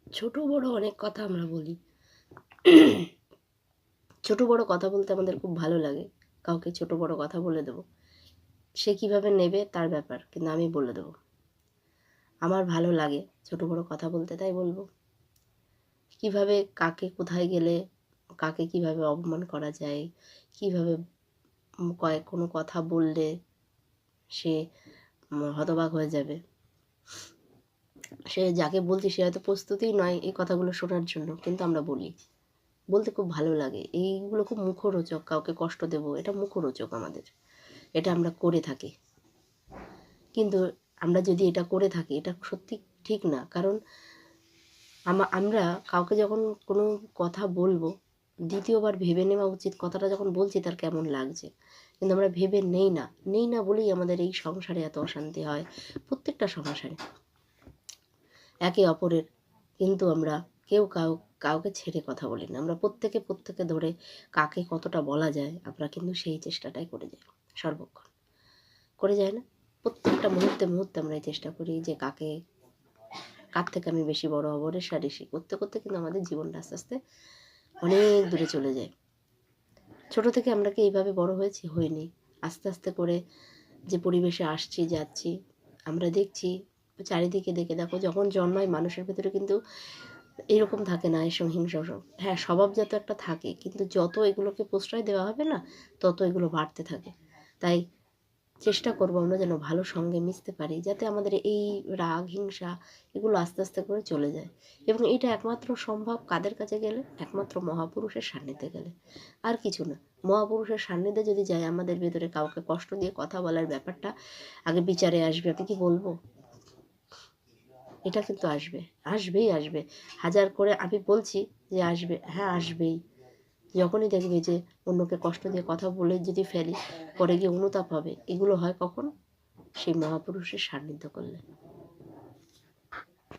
ছোট বড় অনেক কথা আমরা বলি। ছোট বড় কথা বলতে আমাদের খুব ভালো লাগে। কাউকে ছোট বড় কথা বলে দেবো, সে কিভাবে নেবে তার ব্যাপার, কিন্তু আমি বলে দেবো। আমার ভালো লাগে ছোট বড় কথা বলতে, তাই বলবো। কিভাবে কাকে কোথায় গেলে কাকে কিভাবে অপমান করা যায়, কিভাবে কোনো কথা বললে সে হতবাক হয়ে যাবে, সে যাকে বলছি সে হয়তো প্রস্তুতই নয় এই কথাগুলো শোনার জন্য, কিন্তু আমরা বলি। বলতে খুব ভালো লাগে। এইগুলো খুব মুখরোচক, কাউকে কষ্ট দেব এটা মুখরোচক আমাদের, এটা আমরা করে থাকি। কিন্তু আমরা যদি এটা করে থাকি এটা সত্যি ঠিক না। কারণ আমরা কাউকে যখন কোনো কথা বলবো, দ্বিতীয়বার ভেবে নেওয়া উচিত কথাটা যখন বলছি তার কেমন লাগছে। কিন্তু আমরা ভেবে নেই না বলেই আমাদের এই সংসারে এত অশান্তি হয়, প্রত্যেকটা সংসারে একে অপরের। কিন্তু আমরা কেউ কাউকে ছেড়ে কথা বলি না। আমরা প্রত্যেকে ধরে কাকে কতটা বলা যায় আমরা কিন্তু সেই চেষ্টাটাই করে যাই, সর্বক্ষণ করে যাই না। প্রত্যেকটা মুহূর্তে আমরা এই চেষ্টা করি যে কার থেকে আমি বেশি বড় হবো, রেষারেষি করতে করতে কিন্তু আমাদের জীবনটা আস্তে আস্তে অনেক দূরে চলে যায়। ছোট থেকে আমরা কি এইভাবে বড় হয়েছি? হইনি। আস্তে আস্তে করে যে পরিবেশে আসছি যাচ্ছি, আমরা দেখছি চারিদিকে দেখো যখন জন্মায় মানুষের ভেতরে কিন্তু এরকম থাকে না, এসব হিংসা সব, হ্যাঁ স্বভাবজাত একটা থাকে, কিন্তু যত এগুলোকে প্রশ্রয় দেওয়া হবে না তত এগুলো বাড়তে থাকে। তাই চেষ্টা করবো আমরা যেন ভালো সঙ্গে মিশতে পারি, যাতে আমাদের এই রাগ হিংসা এগুলো আস্তে আস্তে করে চলে যায়। এবং এটা একমাত্র সম্ভব কাদের কাছে গেলে? একমাত্র মহাপুরুষের সান্নিধ্যে গেলে, আর কিছু না। মহাপুরুষের সান্নিধ্যে যদি যাই, আমাদের ভেতরে কাউকে কষ্ট দিয়ে কথা বলার ব্যাপারটা আগে বিচারে আসবে। আমি কি বলবো? এটা কিন্তু আসবেই। হাজার করে আমি বলছি যে আসবে, হ্যাঁ আসবেই। যখনই দেখবে যে অন্যকে কষ্ট দিয়ে কথা বলে যদি ফেলি, পরে গিয়ে অনুতাপ হবে, এগুলো হয় কখন? সেই মহাপুরুষের সান্নিধ্য করলে।